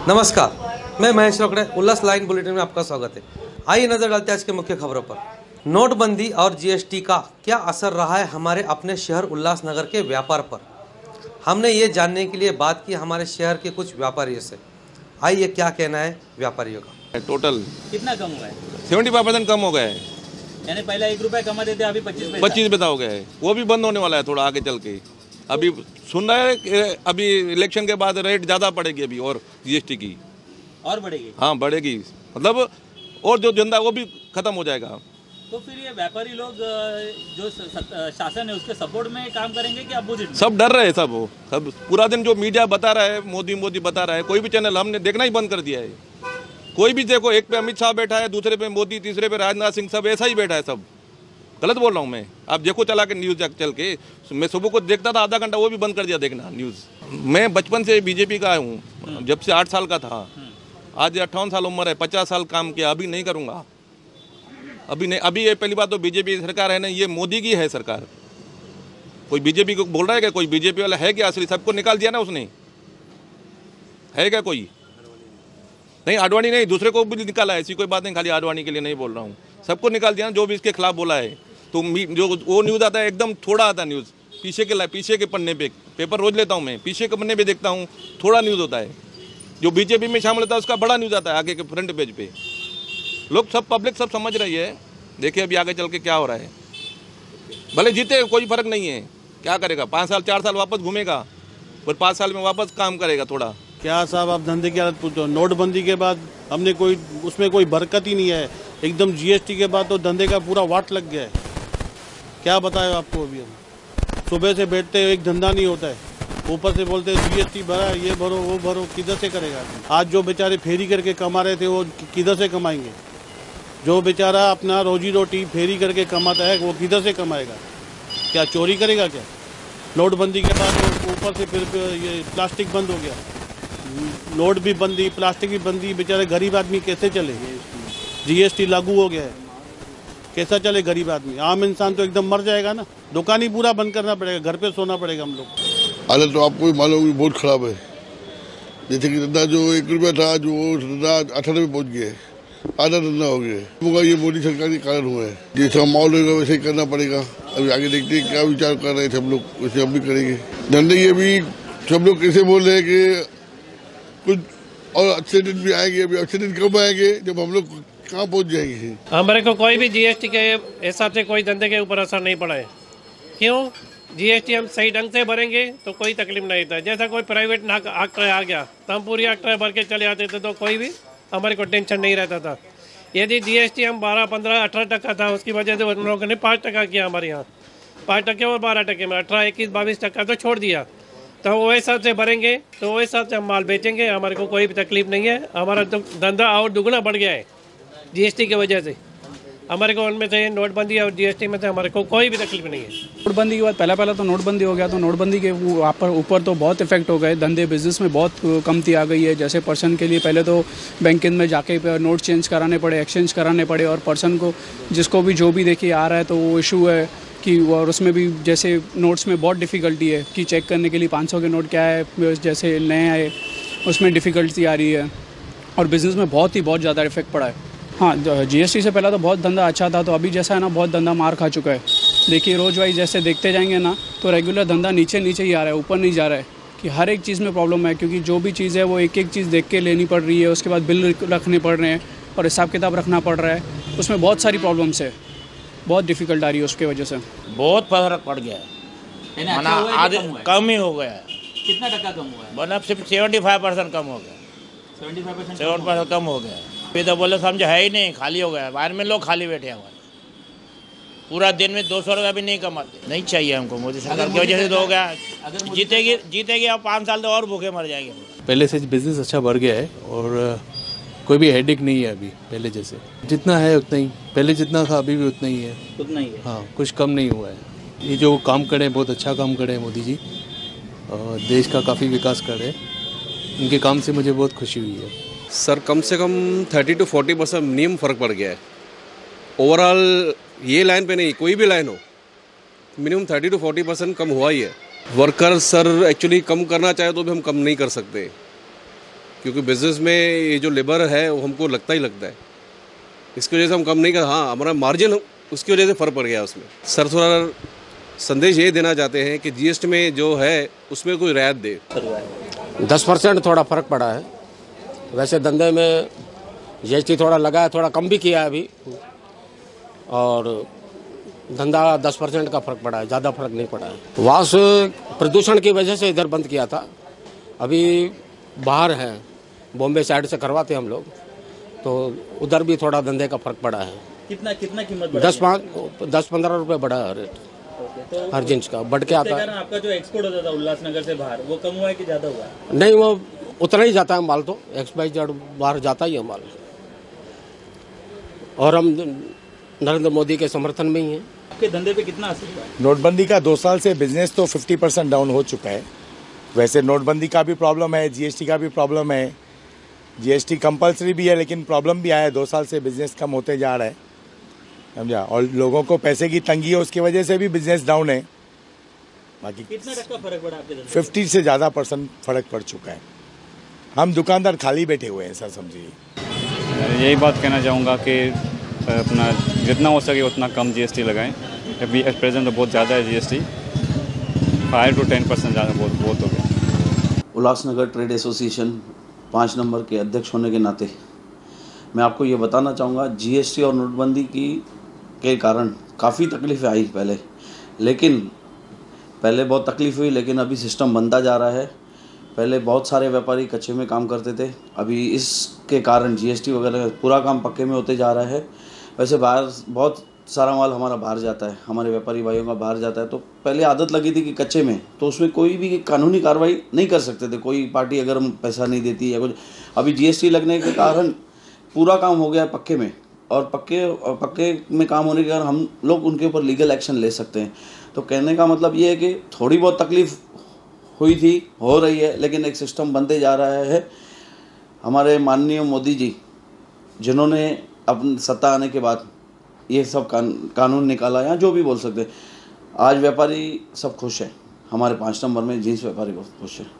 नमस्कार, मैं महेश रोकड़े। उल्लास line bulletin में आपका स्वागत है। आइए नजर डालते हैं आज के मुख्य खबरों पर। नोटबंदी और जीएसटी का क्या असर रहा है हमारे अपने शहर उल्लासनगर के व्यापार पर। हमने ये जानने के लिए बात की हमारे शहर के कुछ व्यापारियों से। आइए क्या कहना है व्यापारियों का। टोटल कितना कम हुआ है? 75% कम हो गया है। यानी पहले 1 रुपया कमाते थे, अभी 25 पैसा हो गया है। वो भी बंद होने वाला है थोड़ा आगे चल के। अभी सुन रहा है कि अभी इलेक्शन के बाद रेट ज़्यादा पड़ेगी अभी, और जीएसटी की और बढ़ेगी। हाँ बढ़ेगी, मतलब और जो धंधा वो भी खत्म हो जाएगा। तो फिर ये व्यापारी लोग जो शासन है उसके सपोर्ट में काम करेंगे कि अपोजिट में? सब डर रहे हैं, सब पूरा दिन जो मीडिया बता रहा है, मोदी मोदी बता रहा है, कोई भी चैनल हमने देखना ही बंद कर दिया है। कोई भी देखो, एक पे अमित शाह बैठा है, दूसरे पे मोदी, तीसरे पे राजनाथ सिंह, सब ऐसा ही बैठा है। सब गलत बोल रहा हूँ मैं? आप देखो चला के न्यूज़ चल के, मैं सुबह को देखता था आधा घंटा, वो भी बंद कर दिया देखना न्यूज़। मैं बचपन से बीजेपी का हूँ, जब से 8 साल का था। आज 58 साल उम्र है, 50 साल काम किया, अभी नहीं करूँगा, अभी नहीं। अभी ये पहली बात तो बीजेपी सरकार है ना, ये मोदी की है सरकार। कोई बीजेपी को बोल रहा है क्या? कोई बीजेपी वाला है क्या असली? सबको निकाल दिया ना उसने, है क्या कोई? नहीं, आडवाणी नहीं, दूसरे को भी निकाला है, ऐसी कोई बात नहीं, खाली आडवाणी के लिए नहीं बोल रहा हूँ। सबको निकाल दिया ना जो भी इसके खिलाफ बोला है। तो जो वो न्यूज़ आता है एकदम थोड़ा आता है न्यूज़, पीछे के पन्ने पे। पेपर रोज लेता हूँ मैं, पीछे के पन्ने पे देखता हूँ, थोड़ा न्यूज़ होता है। जो बीजेपी में शामिल होता है उसका बड़ा न्यूज़ आता है आगे के फ्रंट पेज पे। लोग सब, पब्लिक सब समझ रही है। देखिए अभी आगे चल के क्या हो रहा है। भले जीते कोई फर्क नहीं है, क्या करेगा? 5 साल 4 साल वापस घूमेगा, और 5 साल में वापस काम करेगा थोड़ा। क्या साहब, आप धंधे की हालत पूछो। नोटबंदी के बाद हमने उसमें कोई बरकत ही नहीं है। एकदम जीएसटी के बाद तो धंधे का पूरा वाट लग गया है। क्या बताएं आपको, अभी हम सुबह से बैठते हैं, एक धंधा नहीं होता है। ऊपर से बोलते हैं जीएसटी भरा, ये भरो वो भरो, किधर से करेगा? आज जो बेचारे फेरी करके कमा रहे थे वो किधर से कमाएंगे? जो बेचारा अपना रोजी रोटी फेरी करके कमाता है वो किधर से कमाएगा? क्या चोरी करेगा क्या? नोटबंदी के बाद ऊपर से फिर ये प्लास्टिक बंद हो गया, नोट भी बंदी, प्लास्टिक भी बंदी, बेचारे गरीब आदमी कैसे चले? जीएसटी लागू हो गया है, कैसा चले गरीब आदमी? आम इंसान तो एकदम मर जाएगा ना। दुकान ही पूरा बंद करना पड़ेगा, घर पे सोना पड़ेगा हम लोग। हालत तो आपको भी मालूम है बहुत खराब है। जैसे कि धंधा जो 1 रुपया था, जो धंधा 18 में पहुंच गया, आधा धंधा हो गया। ये मोदी सरकार के कारण हुआ है। जैसा माहौल होगा वैसे ही करना पड़ेगा। अभी आगे देखते हैं क्या विचार कर रहे थे हम लोग, वैसे हम भी करेंगे। धंधे ये भी सब लोग कैसे बोल रहे हैं कि कुछ और अच्छे दिन भी आएंगे। अभी अच्छे दिन कब आएंगे जब हम लोग कहाँ पहुँच जाएंगे? हमारे को कोई भी जीएसटी के हिसाब से कोई धंधे के ऊपर असर नहीं पड़ा है। क्यों? जीएसटी हम सही ढंग से भरेंगे तो कोई तकलीफ नहीं था। जैसा कोई प्राइवेट एक्टर आ गया तो हम पूरी एक्टर भर के चले आते थे, तो कोई भी हमारे को टेंशन नहीं रहता था। यदि जीएसटी हम 12, 15, 18% था, उसकी वजह से उन लोगों ने 5% किया हमारे यहाँ। 5% और 12% में 18, 21, 22% तो छोड़ दिया। तो हम वो हिसाब से भरेंगे तो वो हिसाब से हम माल बेचेंगे, हमारे को कोई भी तकलीफ नहीं है। हमारा तो धंधा और दुगना बढ़ गया है जीएसटी की वजह से। हमारे को उनमें से नोटबंदी और जीएसटी में से हमारे को कोई भी तकलीफ नहीं है। नोटबंदी के बाद पहला तो नोटबंदी हो गया, तो नोटबंदी के ऊपर तो बहुत इफेक्ट हो गए। धंधे बिजनेस में बहुत कमती आ गई है। जैसे पर्सन के लिए पहले तो बैंक में जाके नोट चेंज कराने पड़े, एक्सचेंज कराने पड़े, और पर्सन को जिसको भी जो भी देखिए आ रहा है तो वो इशू है कि, और उसमें भी जैसे नोट्स में बहुत डिफ़िकल्टी है कि चेक करने के लिए 500 के नोट क्या है, जैसे नए आए उसमें डिफ़िकल्टी आ रही है, और बिज़नेस में बहुत ज़्यादा इफेक्ट पड़ा है। हाँ, जीएसटी से पहला तो बहुत धंधा अच्छा था, तो अभी जैसा है ना बहुत धंधा मार खा चुका है। देखिए रोज वाइज जैसे देखते जाएंगे ना तो रेगुलर धंधा नीचे ही आ रहा है, ऊपर नहीं जा रहा है। कि हर एक चीज़ में प्रॉब्लम है, क्योंकि जो भी चीज़ है वो एक एक चीज़ देख के लेनी पड़ रही है, उसके बाद बिल रखने पड़ रहे हैं और हिसाब किताब रखना पड़ रहा है। उसमें बहुत सारी प्रॉब्लम्स है, बहुत डिफ़िकल्ट आ रही है उसकी वजह से। बहुत फर्क पड़ गया है, आधे कम ही हो गया है। कितना टका कम हुआ है? मतलब सिर्फ 75% कम हो गया। 75% कम हो गया। फिर तो बोले समझ है ही नहीं, खाली हो गया। बाहर में लोग खाली बैठे हैं, पूरा दिन में 200 रुपया भी नहीं कमाते। नहीं चाहिए हमको मोदी सरकार की वजह से तो हो गया। जीतेगी अब 5 साल तो और भूखे मर जाएंगे। पहले से बिजनेस अच्छा बढ़ गया है, और कोई भी हेडेक नहीं है अभी पहले जैसे। जितना है उतना ही, पहले जितना था अभी भी उतना ही है। हाँ, कुछ कम नहीं हुआ है। ये जो काम करे बहुत अच्छा काम करे मोदी जी, और देश का काफ़ी विकास करे। इनके काम से मुझे बहुत खुशी हुई है। सर कम से कम 30 to 40% मिनिमम फ़र्क पड़ गया है। ओवरऑल ये लाइन पे नहीं, कोई भी लाइन हो, मिनिमम 30 to 40% कम हुआ ही है। वर्कर सर एक्चुअली कम करना चाहे तो भी हम कम नहीं कर सकते, क्योंकि बिजनेस में ये जो लेबर है वो हमको लगता ही लगता है, इसकी वजह से हम कम नहीं कर, हाँ हमारा मार्जिन उसकी वजह से फ़र्क पड़ गया उसमें। सर थोड़ा संदेश ये देना चाहते हैं कि जीएसटी में जो है उसमें कोई रियायत दे। 10% थोड़ा फ़र्क पड़ा है, वैसे धंधे में जीएसटी थोड़ा लगा है, थोड़ा कम भी किया है अभी, और धंधा 10% का फ़र्क पड़ा है, ज़्यादा फर्क नहीं पड़ा है। वास प्रदूषण की वजह से इधर बंद किया था, अभी बाहर है बॉम्बे साइड से करवाते हम लोग, तो उधर भी थोड़ा धंधे का फ़र्क पड़ा है। कितना कीमत 10-15 रुपये बढ़ा है रेट, तो हर जिंस का बढ़ के आता है। आपका जो एक्सपोर्ट होता था उल्लासनगर से बाहर, वो कम हुआ है कि ज़्यादा हुआ है? नहीं, वो उतना ही जाता है माल, तो XYZ बाहर जाता ही है माल, और हम नरेंद्र मोदी के समर्थन में ही हैं। आपके धंधे पे कितना असर हुआ है? नोटबंदी का 2 साल से बिजनेस तो 50% डाउन हो चुका है। वैसे नोटबंदी का भी प्रॉब्लम है, जीएसटी का भी प्रॉब्लम है। जीएसटी कंपलसरी भी है, लेकिन प्रॉब्लम भी आया है, 2 साल से बिजनेस कम होते जा रहा है, समझा। और लोगों को पैसे की तंगी है, उसकी वजह से भी बिजनेस डाउन है। बाकी कितना टक्का फर्क पड़ा आपके धंधे? 50 से ज़्यादा % फर्क पड़ चुका है। हम दुकानदार खाली बैठे हुए हैं, ऐसा समझिए। यही बात कहना चाहूँगा कि अपना जितना हो सके उतना कम जीएसटी लगाएं। अभी एट प्रेजेंट तो बहुत ज़्यादा है जीएसटी, 5 to 10% ज़्यादा बहुत हो गया। उल्लासनगर ट्रेड एसोसिएशन 5 नंबर के अध्यक्ष होने के नाते मैं आपको ये बताना चाहूँगा, जीएसटी और नोटबंदी के कारण काफ़ी तकलीफ़ें आई लेकिन पहले बहुत तकलीफ़ हुई, लेकिन अभी सिस्टम बनता जा रहा है। पहले बहुत सारे व्यापारी कच्चे में काम करते थे, अभी इसके कारण जीएसटी वगैरह पूरा काम पक्के में होते जा रहा है। वैसे बाहर बहुत सारा माल हमारा बाहर जाता है, हमारे व्यापारी भाइयों का बाहर जाता है। तो पहले आदत लगी थी कि कच्चे में, तो उसमें कोई भी कानूनी कार्रवाई नहीं कर सकते थे, कोई पार्टी अगर पैसा नहीं देती या कुछ। अभी जीएसटी लगने के कारण पूरा काम हो गया है पक्के में, और पक्के में काम होने के कारण हम लोग उनके ऊपर लीगल एक्शन ले सकते हैं। तो कहने का मतलब ये है कि थोड़ी बहुत तकलीफ़ हुई थी, हो रही है, लेकिन एक सिस्टम बनते जा रहा है। हमारे माननीय मोदी जी, जिन्होंने अपनी सत्ता आने के बाद ये सब कानून निकाला, या जो भी बोल सकते हैं, आज व्यापारी सब खुश हैं। हमारे 5 नंबर में जींस व्यापारी बहुत खुश हैं।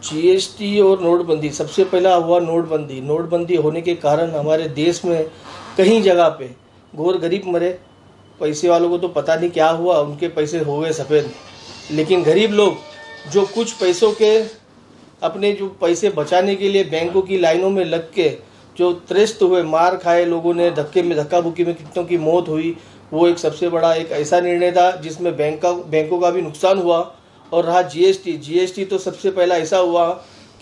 जीएसटी और नोटबंदी, सबसे पहला हुआ नोटबंदी। नोटबंदी होने के कारण हमारे देश में कहीं जगह पे घोर गरीब मरे। पैसे वालों को तो पता नहीं क्या हुआ, उनके पैसे हो गए सफ़ेद, लेकिन गरीब लोग जो कुछ पैसों के अपने जो पैसे बचाने के लिए बैंकों की लाइनों में लग के जो त्रस्त हुए, मार खाए लोगों ने, धक्का बुक्की में कितनों की मौत हुई, वो एक सबसे बड़ा एक ऐसा निर्णय था जिसमें बैंकों का भी नुकसान हुआ। और रहा जीएसटी तो सबसे पहला ऐसा हुआ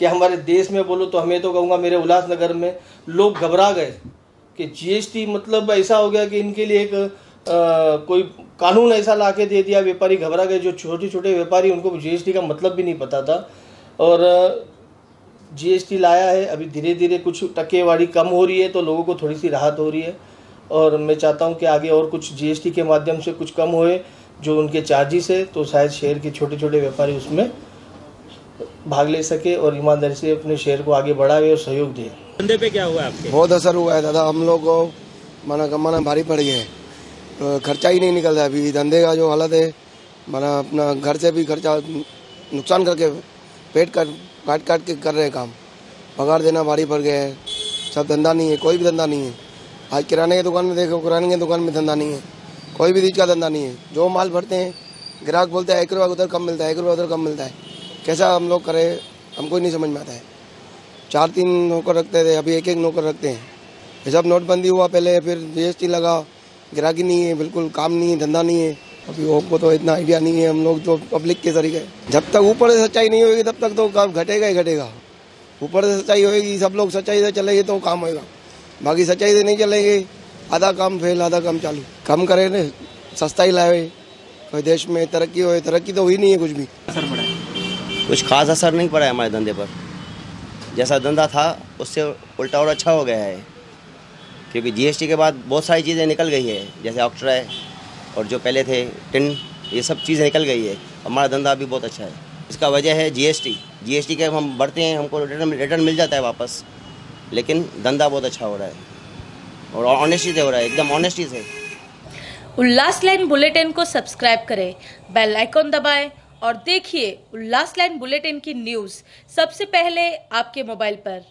कि हमारे देश में बोलो तो हमें तो कहूँगा मेरे उल्लासनगर में लोग घबरा गए कि जीएसटी मतलब ऐसा हो गया कि इनके लिए एक कोई कानून ऐसा ला के दे दिया, व्यापारी घबरा गए। जो छोटे छोटे व्यापारी, उनको जीएसटी का मतलब भी नहीं पता था, और जीएसटी लाया है। अभी धीरे धीरे कुछ टक्केवारी कम हो रही है, तो लोगों को थोड़ी सी राहत हो रही है, और मैं चाहता हूं कि आगे और कुछ जीएसटी के माध्यम से कुछ कम होए जो उनके चार्जेस है, तो शायद शहर के छोटे छोटे व्यापारी उसमें भाग ले सके और ईमानदारी से अपने शहर को आगे बढ़ावे और सहयोग दे। धंधे पे क्या हुआ आपके? बहुत असर हुआ है दादा, हम लोग को माना कमाना भारी पड़ गया है, तो खर्चा ही नहीं निकलता। अभी धंधे का जो हालत है, माना अपना घर से भी खर्चा नुकसान करके पेट काट के कर रहे हैं काम। पगार देना भारी पड़ गया है, सब धंधा नहीं है, कोई भी धंधा नहीं है। आज किराने की दुकान में देखो, किराने की दुकान में धंधा नहीं है, कोई भी चीज़ का धंधा नहीं है। जो माल भरते हैं, ग्राहक बोलते हैं 1 रुपया उधर कम मिलता है, 1 रुपया उधर कम मिलता है। कैसा हम लोग करें, हमको ही नहीं समझ में आता है। 4-3 नौकर रखते थे, अभी 1-1 नौकर रखते हैं। ये सब नोटबंदी हुआ पहले, फिर जीएसटी लगा, ग्राहकी नहीं है, बिल्कुल काम नहीं है, धंधा नहीं है। अभी हमको तो इतना आइडिया नहीं है, हम लोग तो पब्लिक के तरीके। जब तक ऊपर से सच्चाई नहीं होगी तब तक तो काम घटेगा ही घटेगा। ऊपर से सच्चाई होगी, सब लोग सच्चाई से चलेंगे तो काम होगा, बाकी सच्चाई से नहीं चलेंगे, आधा काम फेल आधा काम चालू। कम करे न, सस्ता ही लाए, कोई देश में तरक्की हो। तरक्की तो हुई नहीं है कुछ भी। असर पड़ा है? कुछ खास असर नहीं पड़ा है हमारे धंधे पर। जैसा धंधा था उससे उल्टा और अच्छा हो गया है, क्योंकि जीएसटी के बाद बहुत सारी चीज़ें निकल गई है, जैसे ऑक्ट्रा और जो पहले थे टिन, ये सब चीज़ें निकल गई है। हमारा धंधा अभी बहुत अच्छा है। इसका वजह है जीएसटी के हम बढ़ते हैं, हमको रिटर्न मिल जाता है वापस, लेकिन धंधा बहुत अच्छा हो रहा है और ऑनेस्टी से हो रहा है, एकदम ऑनेस्टी से। उल्लास लाइन बुलेटिन को सब्सक्राइब करें, बेल आइकॉन दबाएं और देखिए उल्लास लाइन बुलेटिन की न्यूज़ सबसे पहले आपके मोबाइल पर।